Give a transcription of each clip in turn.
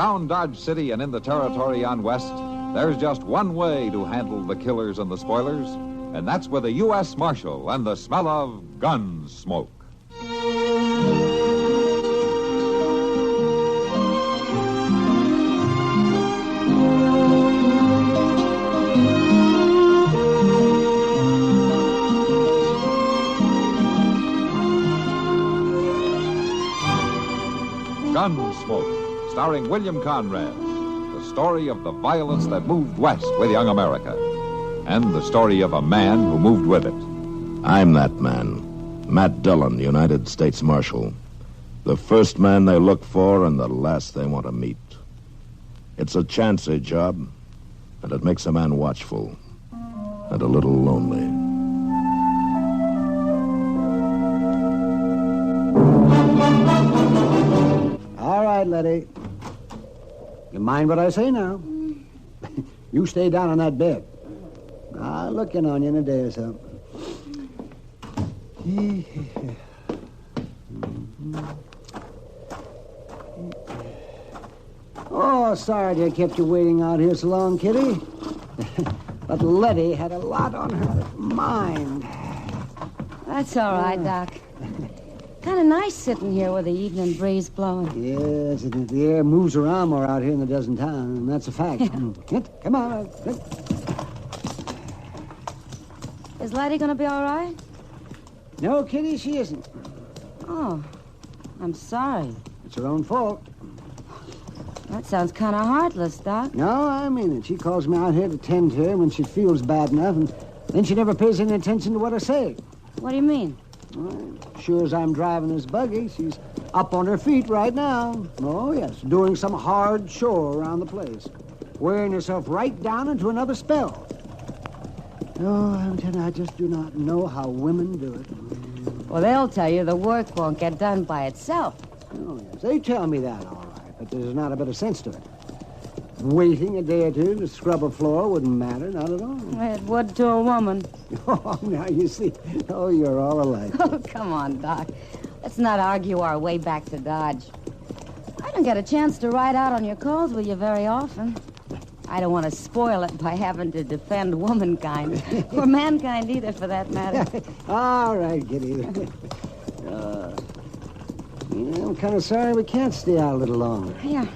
Around Dodge City and in the territory on west, there's just one way to handle the killers and the spoilers, and that's with a U.S. Marshal and the smell of gun smoke. Gunsmoke, starring William Conrad, the story of the violence that moved west with young America, and the story of a man who moved with it. I'm that man, Matt Dillon, United States Marshal. The first man they look for and the last they want to meet. It's a chancy job, and it makes a man watchful and a little lonely. All right, Letty. You mind what I say now? You stay down on that bed. I'll look in on you in a day or so. Oh, sorry to have kept you waiting out here so long, Kitty. But Letty had a lot on her mind. That's all right, Doc. Kind of nice sitting here with the evening breeze blowing. Yes, the air moves around more out here than it does in town, and that's a fact. Come on. Is Letty going to be all right? No, Kitty, she isn't. Oh, I'm sorry. It's her own fault. That sounds kind of heartless, Doc. No, I mean it. She calls me out here to tend to her when she feels bad enough, and then she never pays any attention to what I say. What do you mean? Well, sure as I'm driving this buggy, she's up on her feet right now. Oh, yes, doing some hard chore around the place. Wearing herself right down into another spell. Oh, I'm telling you, I just do not know how women do it. Well, they'll tell you the work won't get done by itself. Oh, yes, they tell me that, all right, but there's not a bit of sense to it. Waiting a day or two to scrub a floor wouldn't matter, not at all. It would to a woman. Oh, now you see. Oh, you're all alike. Oh, come on, Doc. Let's not argue our way back to Dodge. I don't get a chance to ride out on your calls with you very often. I don't want to spoil it by having to defend womankind, or mankind either, for that matter. All right, Kitty. I'm kind of sorry we can't stay out a little longer. Yeah,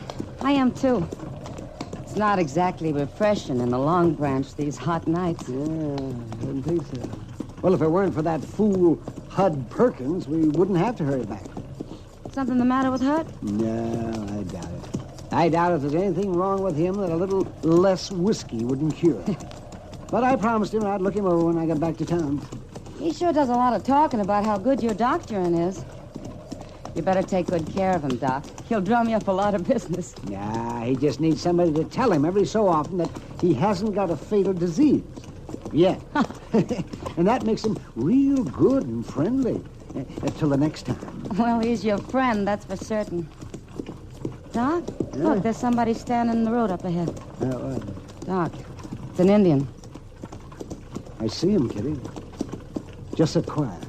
I am, too. It's not exactly refreshing in the Long Branch these hot nights. Yeah, I didn't think so. Well, if it weren't for that fool Hud Perkins, we wouldn't have to hurry back. Something the matter with Hud? No, I doubt it. I doubt if there's anything wrong with him that a little less whiskey wouldn't cure. But I promised him I'd look him over when I got back to town. He sure does a lot of talking about how good your doctoring is. You better take good care of him, Doc. He'll drum you up a lot of business. Nah, he just needs somebody to tell him every so often that he hasn't got a fatal disease. Yet. And that makes him real good and friendly. Till the next time. Well, he's your friend, that's for certain. Doc, look, there's somebody standing in the road up ahead. Doc, it's an Indian. I see him, Kitty. Just sit quiet.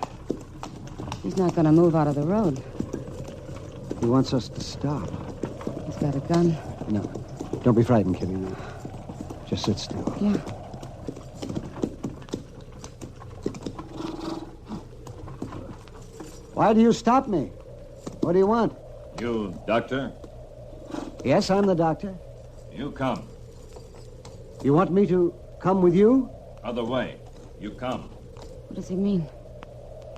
He's not going to move out of the road. He wants us to stop. He's got a gun. No. Don't be frightened, Kitty. No. Just sit still. Yeah. Why do you stop me? What do you want? You, doctor? Yes, I'm the doctor. You come. You want me to come with you? Other way. You come. What does he mean?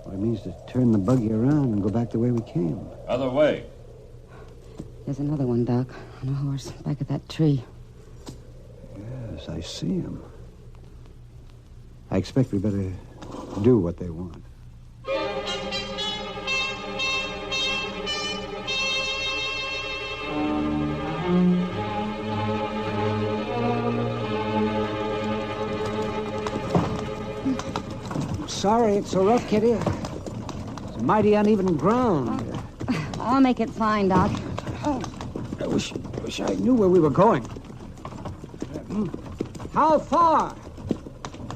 Well, it means to turn the buggy around and go back the way we came. Other way. There's another one, Doc, on a horse, back at that tree. Yes, I see him. I expect we better do what they want. Sorry it's so rough, Kitty. It's mighty uneven ground. I'll make it fine, Doc. Oh, I wish I knew where we were going. How far?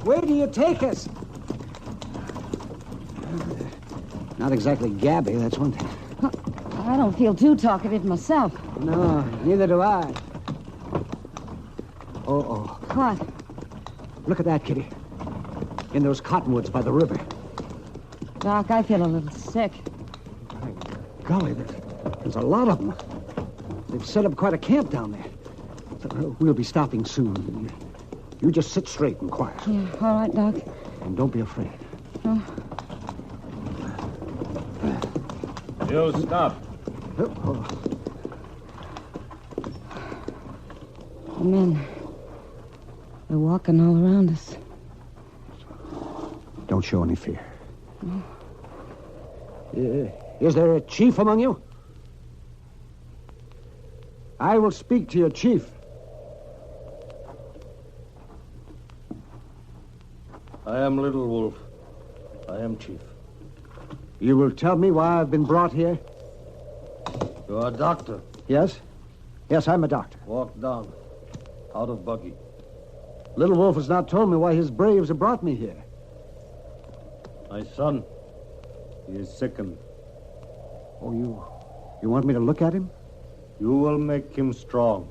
Where do you take us? Not exactly gabby, that's one thing. I don't feel too talkative myself. No, neither do I. Oh. What? Look at that, Kitty. In those cottonwoods by the river. Doc, I feel a little sick. My golly, there's a lot of them. They've set up quite a camp down there. We'll be stopping soon. You just sit straight and quiet. Yeah, all right, Doc. And don't be afraid. Oh. You stop. Oh. The men, they're walking all around us. Don't show any fear. Is there a chief among you? I will speak to your chief. I am Little Wolf. I am chief. You will tell me why I've been brought here? You are a doctor. Yes? Yes, I'm a doctor. Walk down. Out of buggy. Little Wolf has not told me why his braves have brought me here. My son. He is sickened. Oh, you want me to look at him? You will make him strong.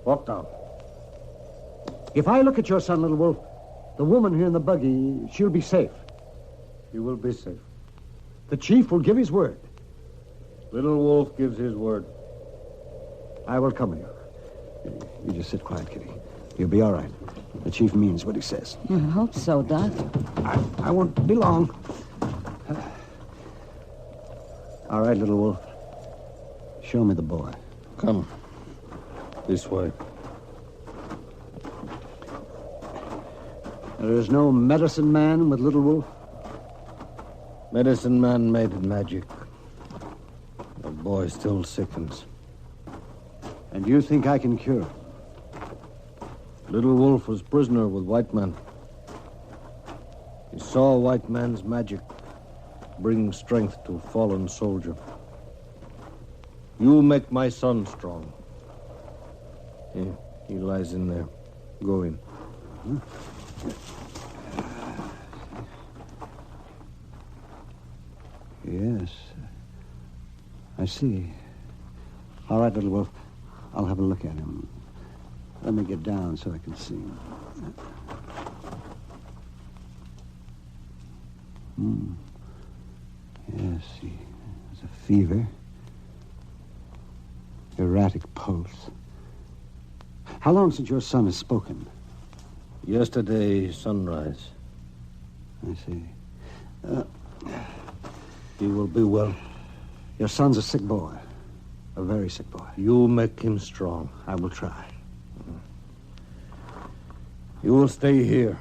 Walk down. If I look at your son, Little Wolf, the woman here in the buggy, she'll be safe. You will be safe. The chief will give his word. Little Wolf gives his word. I will come with you. You just sit quiet, Kitty. You'll be all right. The chief means what he says. I hope so, Doc. I won't be long. All right, Little Wolf. Show me the boy. Come. This way. There is no medicine man with Little Wolf? Medicine man made magic. The boy still sickens. And you think I can cure him? Little Wolf was prisoner with white man. He saw white man's magic bring strength to fallen soldier. You make my son strong. He lies in there. Go in. Yes. I see. All right, Little Wolf. I'll have a look at him. Let me get down so I can see him. Yes, he has a fever. Erratic pulse. How long since your son has spoken? Yesterday, sunrise. I see. He will be well. Your son's a sick boy. A very sick boy. You make him strong. I will try. You will stay here,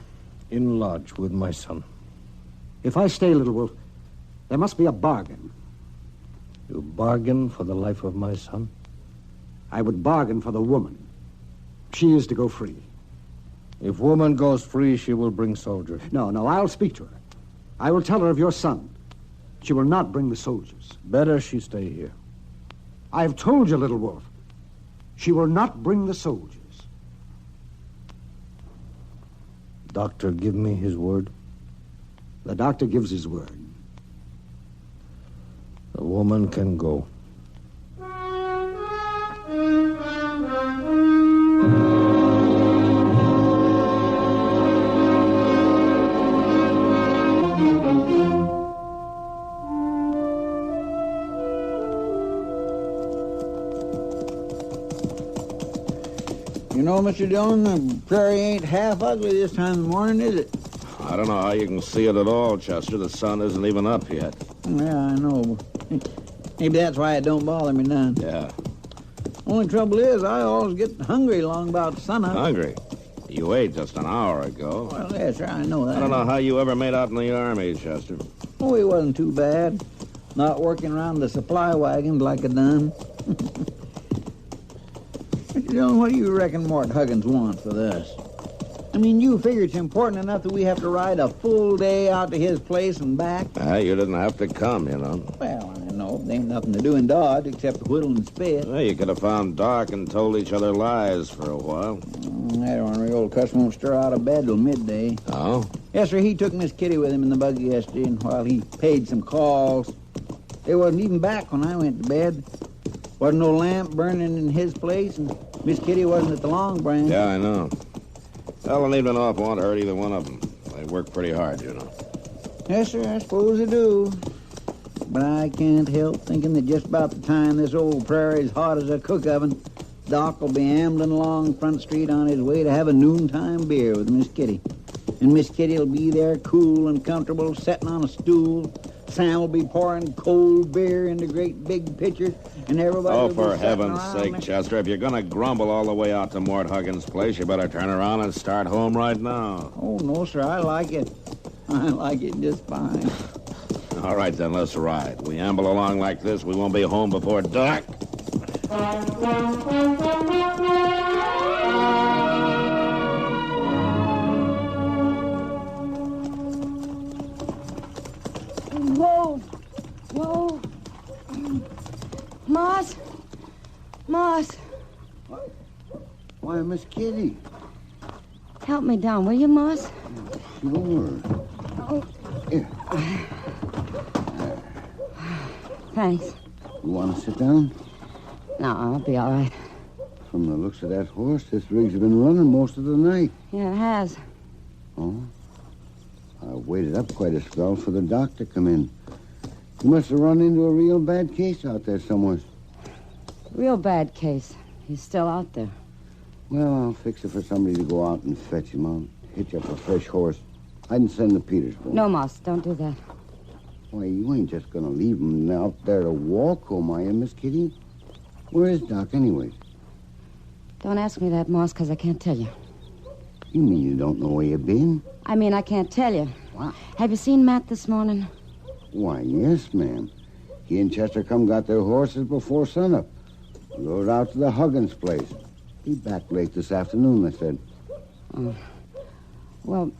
in lodge with my son. If I stay, Little Wolf, there must be a bargain. You bargain for the life of my son? I would bargain for the woman. She is to go free. If woman goes free, she will bring soldiers. No, I'll speak to her. I will tell her of your son. She will not bring the soldiers. Better she stay here. I have told you, Little Wolf. She will not bring the soldiers. Doctor, give me his word. The doctor gives his word. The woman can go. You know, Mr. Dillon, the prairie ain't half ugly this time of the morning, is it? I don't know how you can see it at all, Chester. The sun isn't even up yet. Yeah, I know. Maybe that's why it don't bother me none. Yeah. Only trouble is, I always get hungry long about sunup. Hungry? You ate just an hour ago. Well, yes, sir, I know that. I don't know how you ever made out in the Army, Chester. Oh, it wasn't too bad. Not working around the supply wagons like I done. Mr. Dillon, what do you reckon Mort Huggins wants for this? I mean, you figure it's important enough that we have to ride a full day out to his place and back? You didn't have to come, you know. Well, I know. There ain't nothing to do in Dodge except whittle and spit. Well, you could have found Doc and told each other lies for a while. That ornery old cuss won't stir out of bed till midday. Oh? Yes, sir, he took Miss Kitty with him in the buggy yesterday, and while he paid some calls, They wasn't even back when I went to bed. Wasn't no lamp burning in his place, and Miss Kitty wasn't at the Long Branch. Yeah, I know. Well, I don't even know if I want to hurt either one of them. They work pretty hard, you know. Yes, sir, I suppose they do. But I can't help thinking that just about the time this old prairie's hot as a cook oven, Doc will be ambling along Front Street on his way to have a noontime beer with Miss Kitty. And Miss Kitty will be there cool and comfortable, sitting on a stool. Sam will be pouring cold beer into great big pitchers, and everybody will Oh, be for sitting heaven's around sake, me. Chester, if you're going to grumble all the way out to Mort Huggins' place, you better turn around and start home right now. Oh, no, sir, I like it. I like it just fine. All right, then, let's ride. We amble along like this, we won't be home before dark. Whoa. Whoa. Moss. Moss. Why, Miss Kitty. Help me down, will you, Moss? Sure. Here, Thanks. you want to sit down? No, I'll be all right. From the looks of that horse, this rig's been running most of the night. Yeah, it has. Oh? I waited up quite a spell for the doc to come in. You must have run into a real bad case out there somewhere. Real bad case. He's still out there. Well, I'll fix it for somebody to go out and fetch him. I'll hitch up a fresh horse. I can send to Petersburg. No, Moss, don't do that. Why, you ain't just gonna leave him out there to walk home, are you, Miss Kitty? Where is Doc, anyway? Don't ask me that, Moss, because I can't tell you. You mean you don't know where you been? I mean, I can't tell you. What? Have you seen Matt this morning? Why, yes, ma'am. He and Chester come got their horses before sunup. Rode out to the Huggins place. Be back late this afternoon, they said. Well,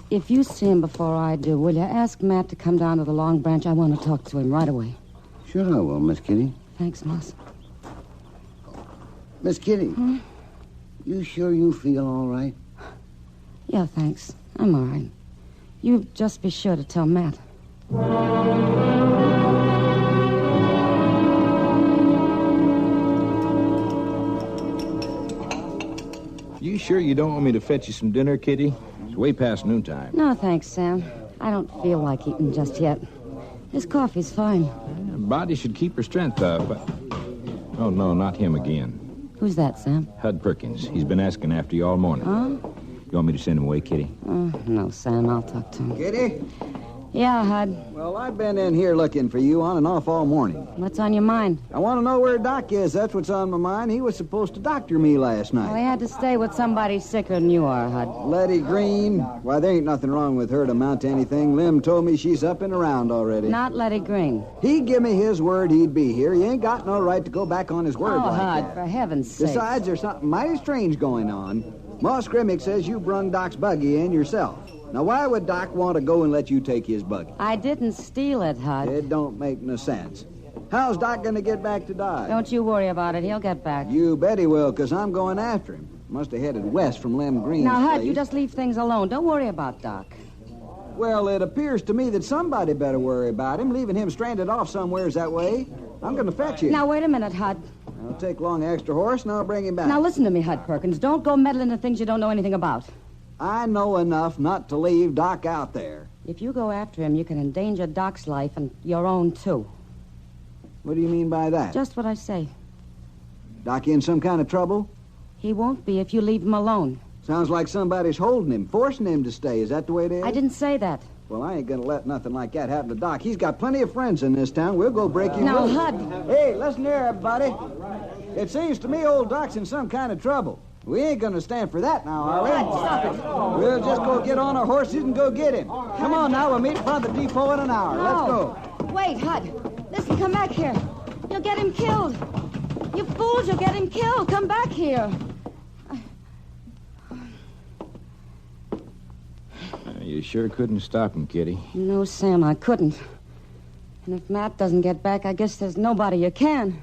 if you see him before I do, will you ask Matt to come down to the Long Branch? I want to talk to him right away. Sure I will, Miss Kitty. Thanks, Moss. Miss Kitty, you sure you feel all right? Yeah, thanks. I'm all right. You just be sure to tell Matt. You sure you don't want me to fetch you some dinner, Kitty? It's way past noontime. No, thanks, Sam. I don't feel like eating just yet. This coffee's fine. Body should keep her strength up, but... Oh, no, not him again. Who's that, Sam? Hud Perkins. He's been asking after you all morning. Huh? You want me to send him away, Kitty? No, Sam, I'll talk to him. Kitty? Yeah, Hud. Well, I've been in here looking for you on and off all morning. What's on your mind? I want to know where Doc is. That's what's on my mind. He was supposed to doctor me last night. Well, he had to stay with somebody sicker than you are, Hud. Letty Green? Why, there ain't nothing wrong with her to amount to anything. Lim told me she's up and around already. Not Letty Green. He'd give me his word he'd be here. He ain't got no right to go back on his word Oh, like Hud, that. for heaven's sake. Besides, there's something mighty strange going on. Moss Grimmick says you brung Doc's buggy in yourself. Now, why would Doc want to go and let you take his buggy? I didn't steal it, Hud. It don't make no sense. How's Doc going to get back to Dodge? Don't you worry about it. He'll get back. You bet he will, because I'm going after him. Must have headed west from Lem Green's Now, Hud, place. you just leave things alone. Don't worry about Doc. Well, it appears to me that somebody better worry about him, leaving him stranded off somewheres that way. I'm going to fetch you. Now, wait a minute, Hud. I'll take along an extra horse, and I'll bring him back. Now, listen to me, Hud Perkins. Don't go meddling in things you don't know anything about. I know enough not to leave Doc out there. If you go after him, you can endanger Doc's life and your own, too. What do you mean by that? Just what I say. Doc in some kind of trouble? He won't be if you leave him alone. Sounds like somebody's holding him, forcing him to stay. Is that the way it is? I didn't say that. Well, I ain't gonna let nothing like that happen to Doc. He's got plenty of friends in this town. We'll go break him Now, loose. Hud. Hey, listen here, everybody. It seems to me old Doc's in some kind of trouble. We ain't gonna stand for that now, are we? Stop it. We'll just go get on our horses and go get him. Come on now, we'll meet in front of the depot in an hour. Let's go. Wait, Hud. Listen, come back here. You'll get him killed. You fools, you'll get him killed. Come back here. You sure couldn't stop him, Kitty. No, Sam, I couldn't. And if Matt doesn't get back, I guess there's nobody you can.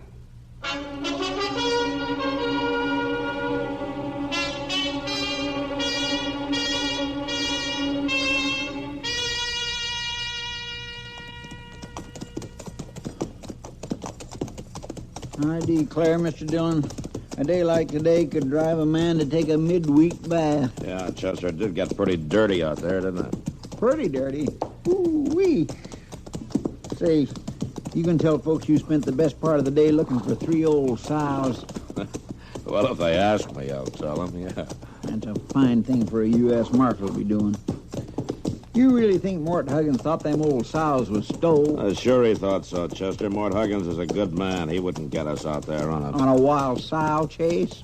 I declare, Mr. Dillon, a day like today could drive a man to take a midweek bath. Yeah, Chester, it did get pretty dirty out there, didn't it? Pretty dirty. Ooh-wee. Say, you can tell folks you spent the best part of the day looking for 3 old sows. Well, if they ask me, I'll tell them, yeah. That's a fine thing for a U.S. Marshal to be doing. You really think Mort Huggins thought them old sows was stole? Sure he thought so, Chester. Mort Huggins is a good man. He wouldn't get us out there on a wild sow chase?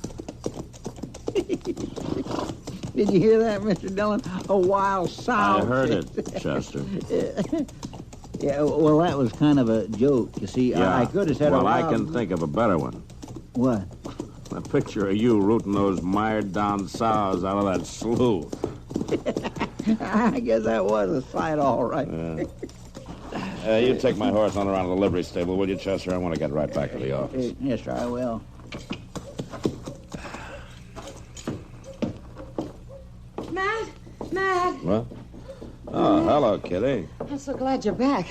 Did you hear that, Mr. Dillon? A wild sow I heard chase. it, Chester. Yeah, well, that was kind of a joke. You see, Yeah. I could have said Well, I can think of a better one. What? A picture of you rooting those mired-down sows out of that slough. I guess that was a sight, all right. You take my horse on around to the livery stable, will you, Chester? I want to get right back to the office. Yes, sir, I will. Matt! What? Oh, hello, Kitty. I'm so glad you're back.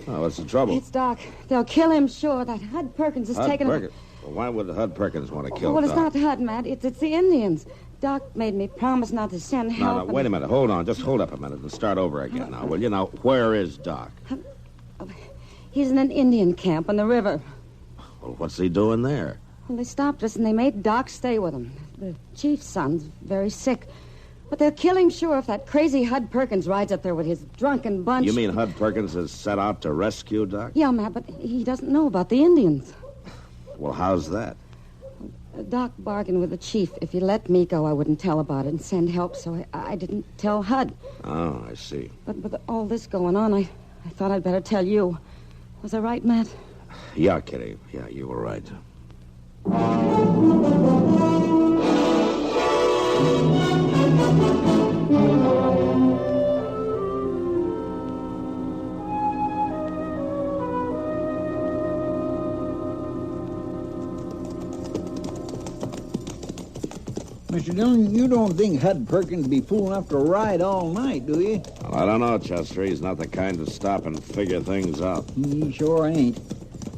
Oh, what's the trouble? It's Doc. They'll kill him, sure. That Hud Perkins is Hud taking him. Perkins? Well, why would Hud Perkins want to kill Well, it's Doc? not Hud, Matt. It's the Indians. Doc made me promise not to send help. No, wait a minute. Hold on. Just hold up a minute and start over again now, will you? Now, where is Doc? He's in an Indian camp on the river. Well, what's he doing there? Well, they stopped us and they made Doc stay with them. The chief's son's very sick. But they'll kill him, sure, if that crazy Hud Perkins rides up there with his drunken bunch. You mean Hud Perkins is set out to rescue Doc? Yeah, Matt, but he doesn't know about the Indians. Well, how's that? Doc bargained with the chief. If he let me go, I wouldn't tell about it and send help, so I didn't tell Hud. Oh, I see. But with all this going on, I thought I'd better tell you. Was I right, Matt? Yeah, Kitty. Yeah, you were right. Mr. Dillon, you don't think Hud Perkins be fool enough to ride all night, do you? Well, I don't know, Chester. He's not the kind to stop and figure things out. He sure ain't.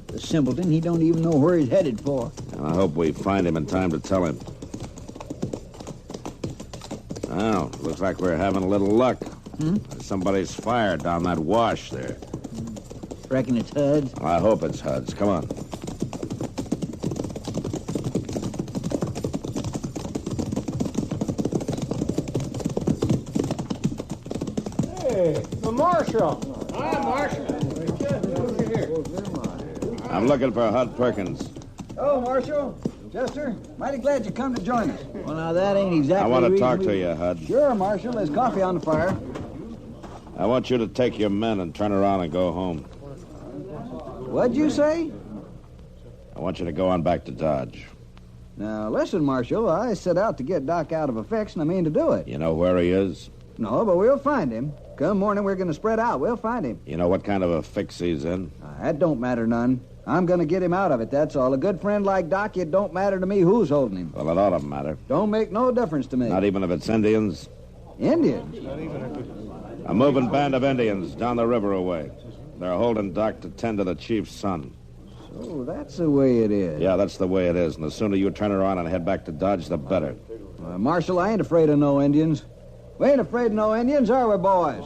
The simpleton, he don't even know where he's headed for. And I hope we find him in time to tell him. Well, looks like we're having a little luck. There's somebody's fire down that wash there. Reckon it's Hud's? I hope it's Hud's. Come on. Hey, the Marshal. Hi, Marshal. I'm looking for Hud Perkins. Oh, Marshal. Chester, mighty glad you come to join us. Well, now, that ain't exactly... I want to reason talk we- to you, Hud. Sure, Marshal. There's coffee on the fire. I want you to take your men and turn around and go home. What'd you say? I want you to go on back to Dodge. Now, listen, Marshal. I set out to get Doc out of a fix, and I mean to do it. You know where he is? No, but we'll find him. Come morning, we're going to spread out. We'll find him. You know what kind of a fix he's in? That don't matter none. I'm going to get him out of it, that's all. A good friend like Doc, it don't matter to me who's holding him. Well, it ought to matter. Don't make no difference to me. Not even if it's Indians. Indians? A moving band of Indians down the river away. They're holding Doc to tend to the chief's son. So that's the way it is. Yeah, that's the way it is. And the sooner you turn around and head back to Dodge, the better. Marshal, I ain't afraid of no Indians. We ain't afraid of no Indians, are we, boys?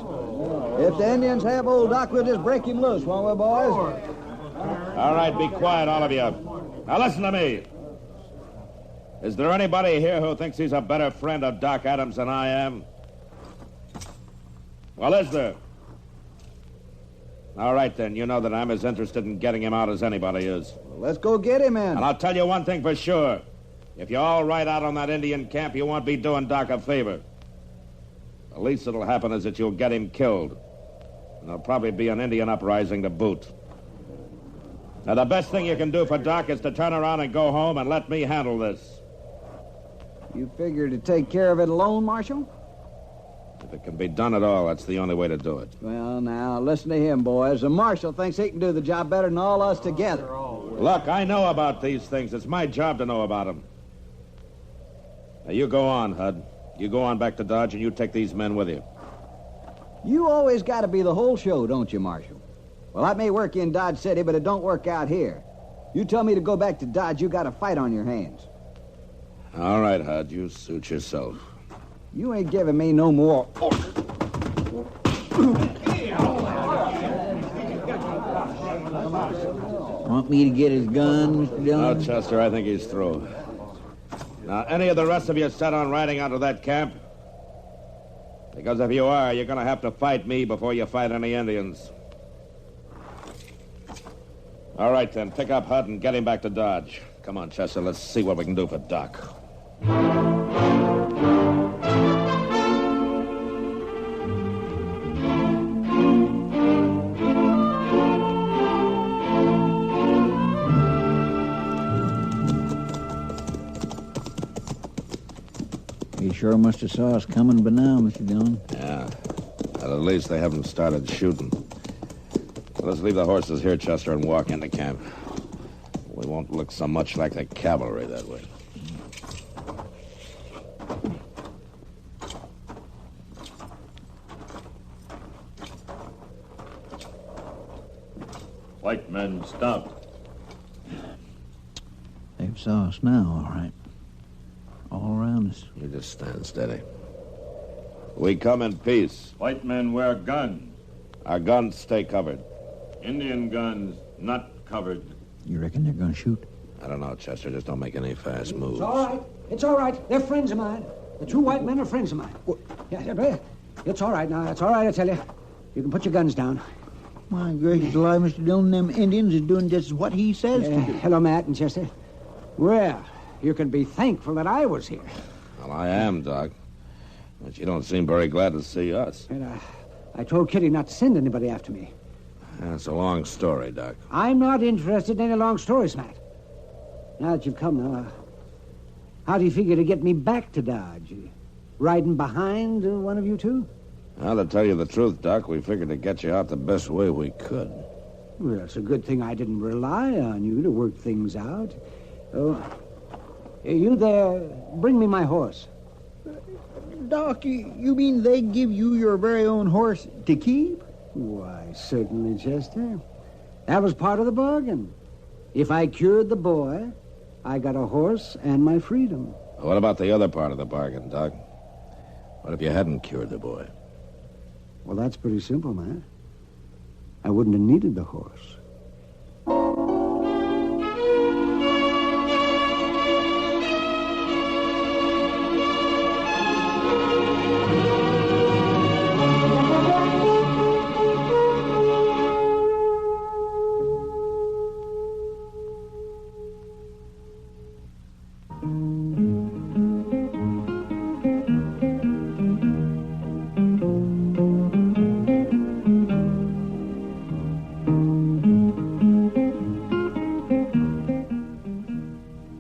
If the Indians have old Doc, we'll just break him loose, won't we, boys? All right, be quiet, all of you. Now listen to me. Is there anybody here who thinks he's a better friend of Doc Adams than I am? Well, is there? All right, then. You know that I'm as interested in getting him out as anybody is. Well, let's go get him in. And I'll tell you one thing for sure. If you all ride out on that Indian camp, you won't be doing Doc a favor. The least that'll happen is that you'll get him killed. And there'll probably be an Indian uprising to boot. Now, the best thing you can do for Doc is to turn around and go home and let me handle this. You figure to take care of it alone, Marshal? If it can be done at all, that's the only way to do it. Well, now, listen to him, boys. The Marshal thinks he can do the job better than all us together. Look, I know about these things. It's my job to know about them. Now, you go on, Hud. You go on back to Dodge, and you take these men with you. You always got to be the whole show, don't you, Marshal? Well, that may work in Dodge City, but it don't work out here. You tell me to go back to Dodge, you got a fight on your hands. All right, Hud, you suit yourself. You ain't giving me no more orders. Want me to get his gun, Mr. Dillon? No, Chester, I think he's through. Now, any of the rest of you set on riding out of that camp? Because if you are, you're going to have to fight me before you fight any Indians. All right, then. Pick up Hud and get him back to Dodge. Come on, Chester. Let's see what we can do for Doc. You sure must have saw us coming by now, Mr. Dillon. Yeah. Well, at least they haven't started shooting. Let's leave the horses here, Chester, and walk into camp. We won't look so much like the cavalry that way. White men, stop. They've saw us now, all right. All around us. You just stand steady. We come in peace. White men wear guns. Our guns stay covered. Indian guns not covered. You reckon they're going to shoot? I don't know, Chester. Just don't make any fast moves. It's all right. It's all right. They're friends of mine. The two white men are friends of mine. Yeah, it's all right now. It's all right, I tell you. You can put your guns down. My gracious alive, Mr. Dillon, them Indians is doing just what he says to do. Hello, Matt and Chester. Well, you can be thankful that I was here. Well, I am, Doc. But you don't seem very glad to see us. And I told Kitty not to send anybody after me. That's a long story, Doc. I'm not interested in any long stories, Matt. Now that you've come now, how do you figure to get me back to Dodge? Riding behind one of you two? Well, to tell you the truth, Doc, we figured to get you out the best way we could. Well, it's a good thing I didn't rely on you to work things out. Oh, you there, bring me my horse. Doc, you mean they give you your very own horse to keep? Why, certainly, Chester. That was part of the bargain. If I cured the boy, I got a horse and my freedom. What about the other part of the bargain, Doc? What if you hadn't cured the boy? Well, that's pretty simple, man. I wouldn't have needed the horse.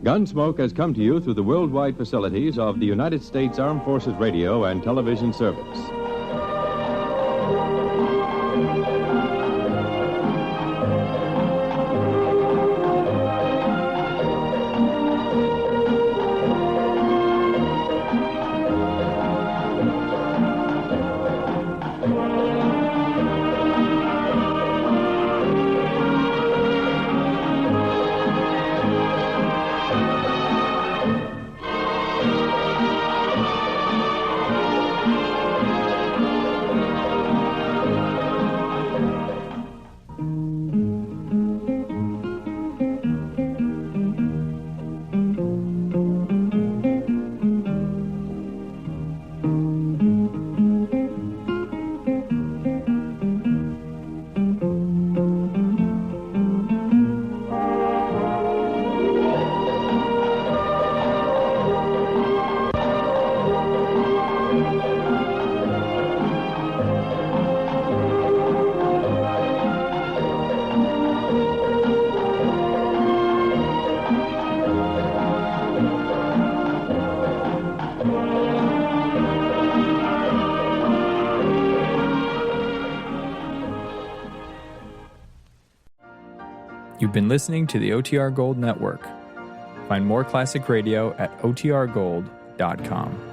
Gunsmoke has come to you through the worldwide facilities of the United States Armed Forces Radio and Television Service. You've been listening to the OTR Gold Network. Find more classic radio at otrgold.com.